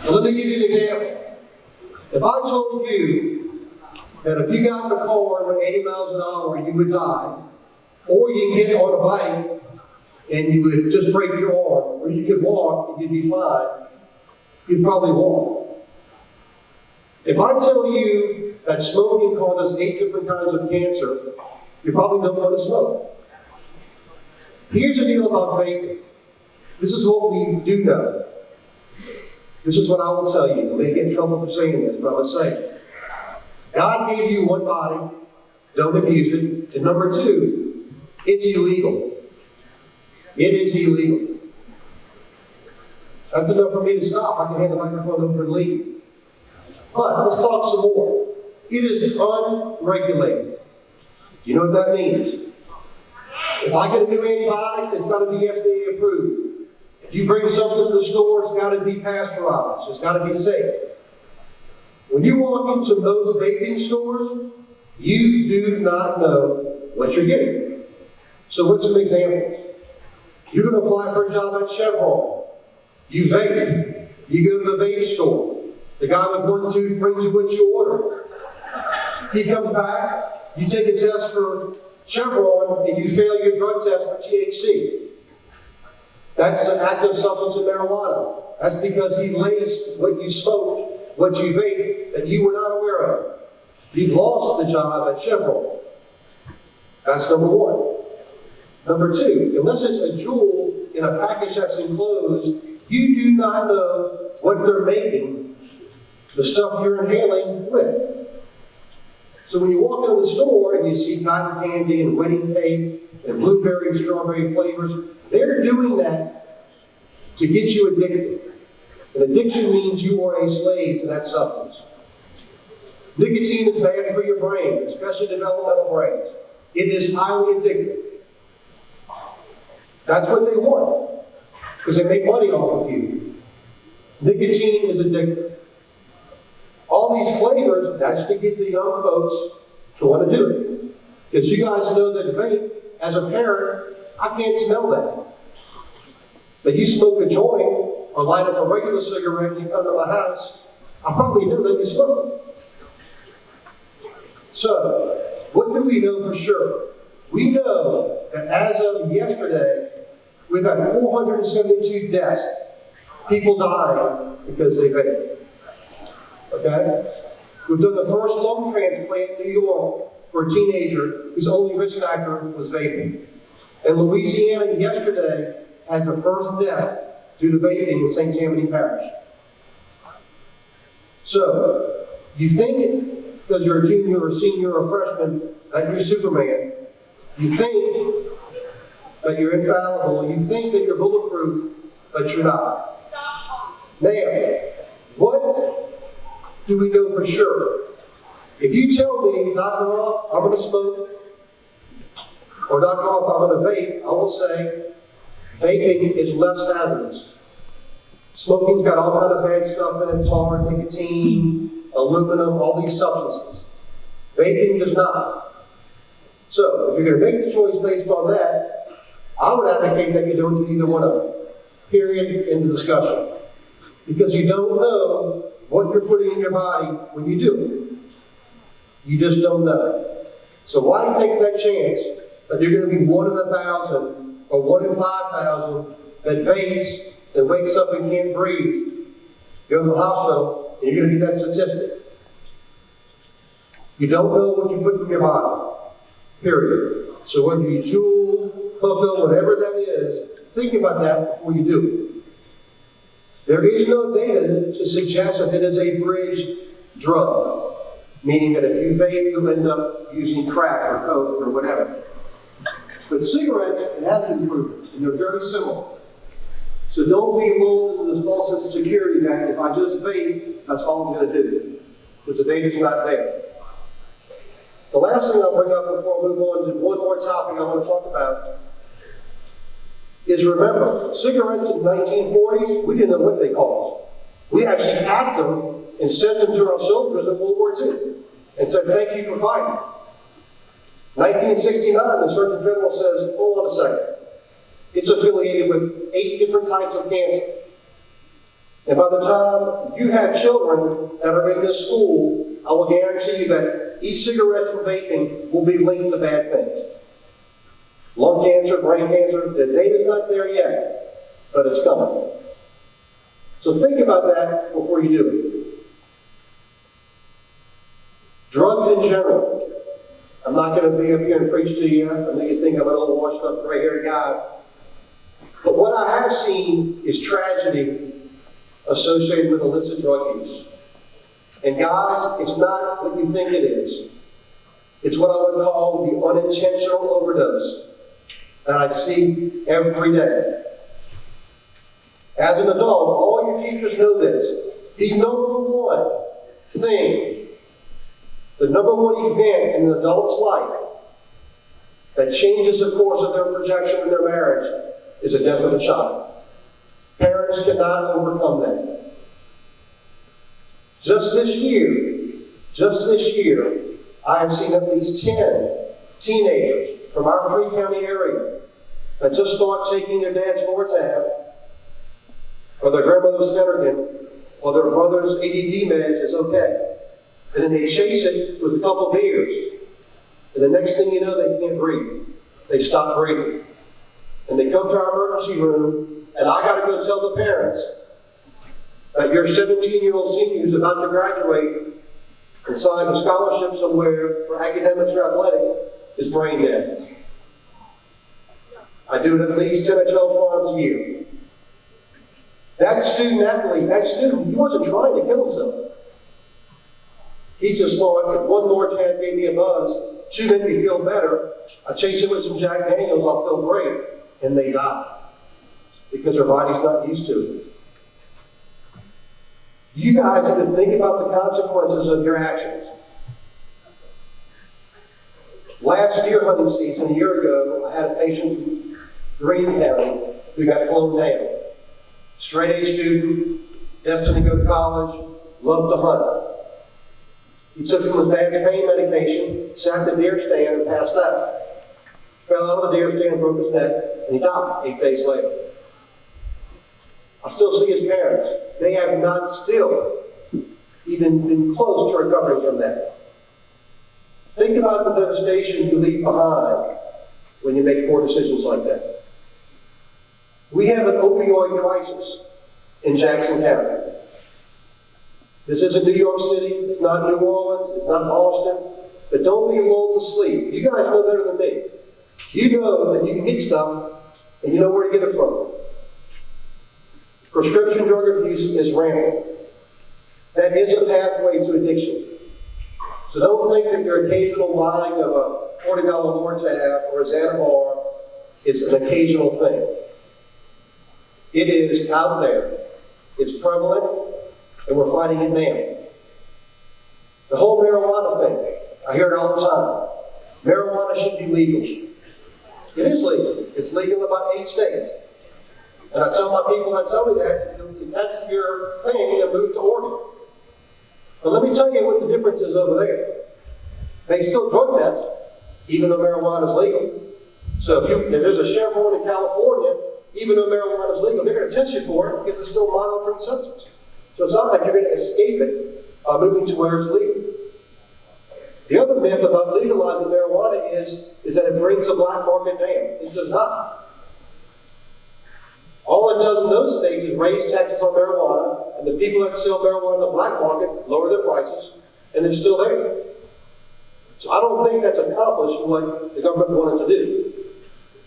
Let me give you an example. If I told you that if you got in a car and went 80 miles an hour, you would die, or you can get on a bike and you would just break your arm, or you could walk and you'd be fine, you'd probably walk. If I tell you that smoking causes 8 different kinds of cancer, you probably don't want to smoke. Here's the deal about vaping. This is what we do know. This is what I will tell you. I may get in trouble for saying this, but I'm going to say it. God gave you one body, don't abuse it. And number 2, it's illegal. It is illegal. That's enough for me to stop. I can hand the microphone over and leave. But let's talk some more. It is unregulated. Do you know what that means? If I get a new antibiotic, it's got to be FDA approved. If you bring something to the store, it's got to be pasteurized. It's got to be safe. When you walk into most vaping stores, you do not know what you're getting. So what's some examples? You're going to apply for a job at Chevron. You vape. You go to the vape store. The guy with 1 tooth brings you what you order. He comes back. You take a test for Chevron, and you fail your drug test for THC. That's an active substance in marijuana. That's because he laced what you smoked, what you vape, that you were not aware of. You've lost the job at Chevron. That's number 1. Number 2, unless it's a jewel in a package that's enclosed, you do not know what they're making the stuff you're inhaling with. So when you walk into the store and you see cotton candy and wedding cake and blueberry and strawberry flavors, they're doing that to get you addicted. And addiction means you are a slave to that substance. Nicotine is bad for your brain, especially developmental brains. It is highly addictive. That's what they want, because they make money off of you. Nicotine is addictive. All these flavors, that's to get the young folks to want to do it. Because you guys know that vape, as a parent, I can't smell that. But you smoke a joint or light up a regular cigarette and you come to my house, I probably know that you smoke it. So, what do we know for sure? We know that as of yesterday, we've had 472 deaths. People dying because they vape. Okay? We've done the first lung transplant in New York for a teenager whose only risk factor was vaping. And Louisiana yesterday had the first death due to vaping in St. Tammany Parish. So, you think because you're a junior or senior or freshman that you're Superman. You think that you're infallible. You think that you're bulletproof, but you're not. Now, what do we know for sure? If you tell me, Dr. Roth, I'm going to smoke, or Dr. Roth, I'm going to vape, I will say, vaping is less hazardous. Smoking's got all kind of bad stuff in it, tar, nicotine, aluminum, all these substances. Vaping does not. So, if you're going to make the choice based on that, I would advocate that you don't do either one of them. Period. End of discussion. Because you don't know what you're putting in your body when you do it. You just don't know. So why take that chance that you're going to be 1 in 1,000 or 1 in 5,000 that vapes and wakes up and can't breathe? Go to the hospital and you're going to get that statistic. You don't know what you put in your body. Period. So whether you jewel, hookah, whatever that is, think about that before you do it. There is no data to suggest that it is a bridge drug, meaning that if you vape, you'll end up using crack or coke or whatever. But cigarettes, it has been proven, and they're very similar. So don't be lulled into this false sense of security that if I just vape, that's all I'm going to do, because the data's not there. The last thing I'll bring up before I move on to one more topic I want to talk about is, remember, cigarettes in the 1940s, we didn't know what they caused. We actually packed them and sent them to our soldiers in World War II and said, thank you for fighting. 1969, the Surgeon General says, hold on a second. It's affiliated with 8 different types of cancer. And by the time you have children that are in this school, I will guarantee you that e-cigarettes and vaping will be linked to bad things. Lung cancer, brain cancer, the data's not there yet, but it's coming. So think about that before you do it. Drugs in general. I'm not going to be up here and preach to you. I know you think I'm an old washed up gray-haired guy. But what I have seen is tragedy associated with illicit drug use. And guys, it's not what you think it is. It's what I would call the unintentional overdose that I see every day. As an adult, all your teachers know this. The number one thing, the number one event in an adult's life that changes the course of their projection in their marriage is the death of a child. Parents cannot overcome that. Just this year, I have seen at least 10 teenagers from our three-county area that just start taking their dad's Nortab or their grandmother's Phenergan or their brother's ADD meds is okay. And then they chase it with a couple beers. And the next thing you know, they can't breathe. They stop breathing. And they come to our emergency room, and I got to go tell the parents that your 17-year-old senior who's about to graduate and sign a scholarship somewhere for academics or athletics is brain dead. I do it at least 10 or 12 times a year. That student athlete, he wasn't trying to kill himself. He just thought, if one more tab gave me a buzz, two made me feel better, I chase it with some Jack Daniels, I'll feel great. And they die. Because their body's not used to it. You guys have to think about the consequences of your actions. Last deer hunting season, a year ago, I had a patient from Greene County who got flown down. Straight A student, destined to go to college, loved to hunt. He took him his dad's pain medication, sat in the deer stand, and passed out. Fell out of the deer stand, broke his neck, and he died 8 days later. I still see his parents. They have not still even been close to recovering from that. Think about the devastation you leave behind when you make poor decisions like that. We have an opioid crisis in Jackson County. This isn't New York City, it's not New Orleans, it's not Boston, but don't be lulled to sleep. You guys know better than me. You know that you can get stuff and you know where to get it from. Prescription drug abuse is rampant. That is a pathway to addiction. So don't think that your occasional buying of a $40 Nortab or a Xanabar is an occasional thing. It is out there. It's prevalent, and we're fighting it now. The whole marijuana thing, I hear it all the time. Marijuana should be legal. It is legal. It's legal in about 8 states. And I tell my people that tell me that, if that's your thing, then move to Oregon. But let me tell you what the difference is over there. They still drug test, even though marijuana is legal. So if there's a Chevron in California, even though marijuana is legal, they're going to test you for it because it's still monitoring substance. So it's not like you're going to escape it by moving to where it's legal. The other myth about legalizing marijuana is that it brings the black market down. It does not. All it does in those states is raise taxes on marijuana, and the people that sell marijuana in the black market lower their prices, and they're still there. So I don't think that's accomplished what the government wanted to do.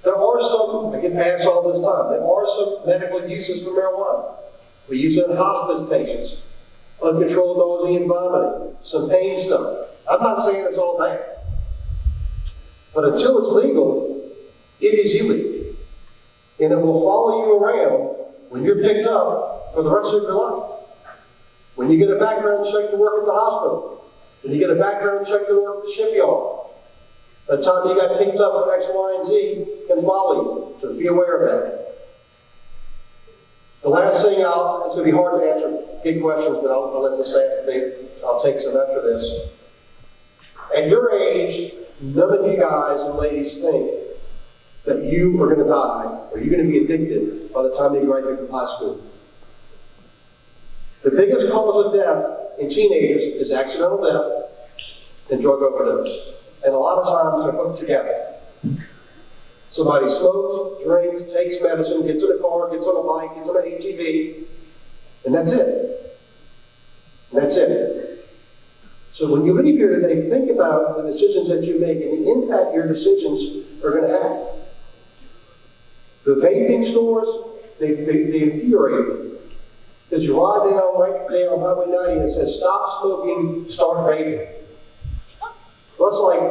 There are some, I get asked all this time, there are some medical uses for marijuana. We use it in hospice patients, uncontrolled nausea and vomiting, some pain stuff. I'm not saying it's all bad. But until it's legal, it is illegal. And it will follow you around when you're picked up for the rest of your life. When you get a background check to work at the hospital, when you get a background check to work at the shipyard, the time you got picked up for X, Y, and Z can follow you. So be aware of that. The last thing it's going to be hard to answer big questions, but I'll let the staff think. I'll take some after this. At your age, none of you guys and ladies think that you are going to die or you're going to be addicted by the time you graduate from high school. The biggest cause of death in teenagers is accidental death and drug overdose. And a lot of times they're hooked together. Somebody smokes, drinks, takes medicine, gets in a car, gets on a bike, gets on an ATV, and that's it. And that's it. So when you leave here today, think about the decisions that you make and the impact your decisions are going to have. The vaping stores, they infuriate me. Because you ride down right there on Highway 90 and it says, stop smoking, start vaping. Well, it's like,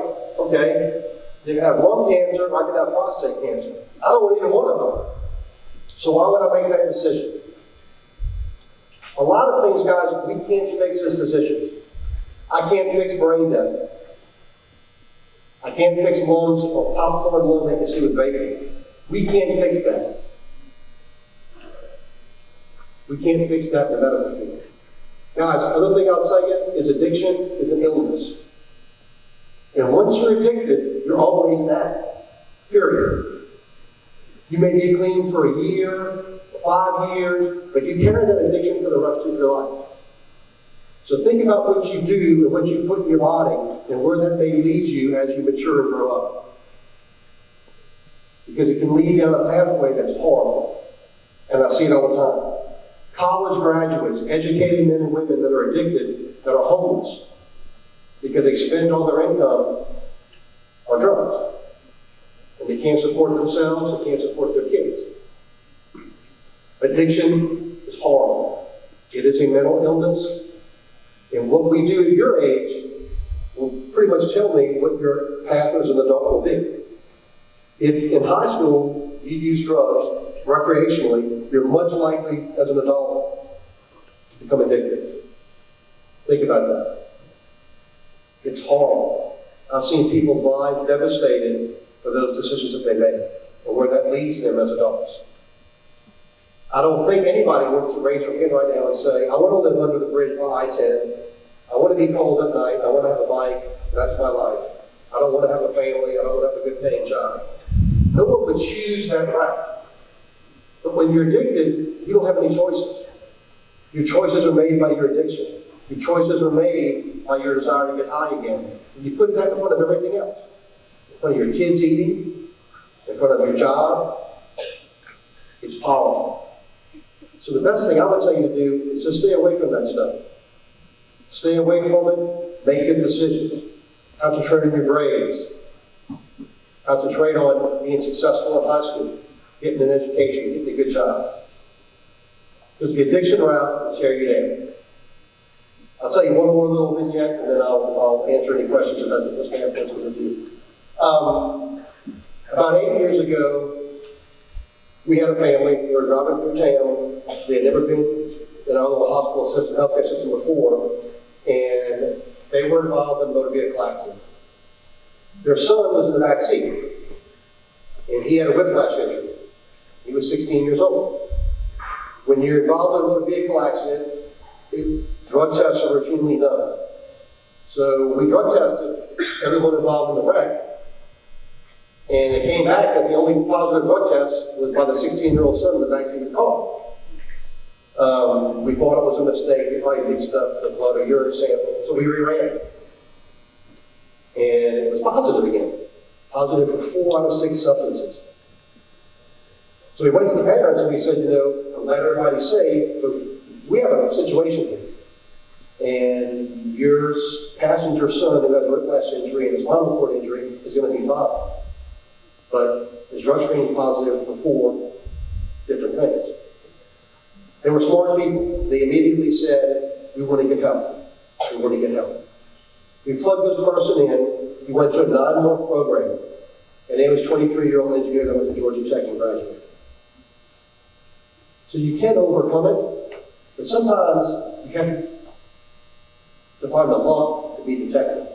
okay, you can have lung cancer, I can have prostate cancer. I don't want either one of them. So why would I make that decision? A lot of things, guys, we can't fix as physicians. I can't fix brain death. I can't fix lungs or popcorn lung vacancy with vaping. We can't fix that. We can't fix that in the medical field. Guys, another thing I'll tell you is addiction is an illness. And once you're addicted, you're always that. Period. You may be clean for a year, 5 years, but you carry that addiction for the rest of your life. So think about what you do and what you put in your body and where that may lead you as you mature and grow up. Because it can lead down a pathway that's horrible. And I see it all the time. College graduates, educated men and women that are addicted, that are homeless, because they spend all their income on drugs. And they can't support themselves, they can't support their kids. Addiction is horrible. It is a mental illness. And what we do at your age will pretty much tell me what your path as an adult will be. If in high school you use drugs recreationally, you're much likely as an adult to become addicted. Think about that. It's horrible. I've seen people's lives devastated for those decisions that they made and where that leaves them as adults. I don't think anybody wants to raise their hand right now and say, I want to live under the bridge by I-10. I want to be cold at night. I want to have a bike. That's my life. I don't want to have a family. I don't want to have a good paying job. No one would choose that route. But when you're addicted, you don't have any choices. Your choices are made by your addiction. Your choices are made by your desire to get high again. And you put that in front of everything else. In front of your kids eating, in front of your job. It's powerful. So the best thing I would tell you to do is just stay away from that stuff. Stay away from it, make good decisions. Concentrate on your grades. Concentrate on being successful in high school, getting an education, getting a good job. Because the addiction route will tear you down. I'll tell you one more little vignette, and then I'll answer any questions about this campus with you. About 8 years ago, we had a family. We were driving through town. They had never been in our little hospital system, healthcare system before, and they were involved in a motor vehicle accident. Their son was in the back seat, and he had a whiplash injury. He was 16 years old. When you're involved in a motor vehicle accident, drug tests are routinely done. So we drug tested everyone involved in the wreck, and it came back that the only positive drug test was by the 16-year-old son in the back seat of the car. We thought it was a mistake. They probably mixed up the blood or urine sample, so we reran it. And it was positive again. Positive for 4 out of 6 substances. So we went to the parents and we said, I'm glad everybody's safe, but we have a situation here. And your passenger son who has a whiplash injury and his spinal cord injury is going to be fine. But his drug screen is positive for 4 different things. They were smart people. They immediately said, we want to get help. We want to get help. We plugged this person in. He went to a 9-month program. And he was a 23-year-old engineer that went to Georgia Tech and graduated. So you can overcome it, but sometimes you have to find the luck to be detected.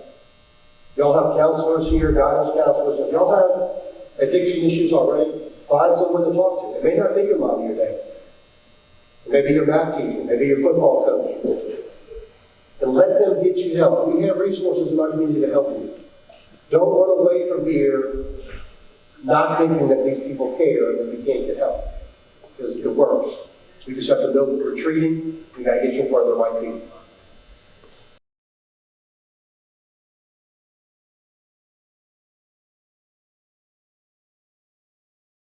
Y'all have counselors here, guidance counselors. If y'all have addiction issues already, find someone to talk to. It may not be your mom or your dad. It may be your math teacher, maybe your football coach. And let them get you help. We have resources in our community to help you. Don't run away from here not thinking that these people care and that we can't get help. Because it works. We can just have to know that we're treating. We got to get you in front of the right people.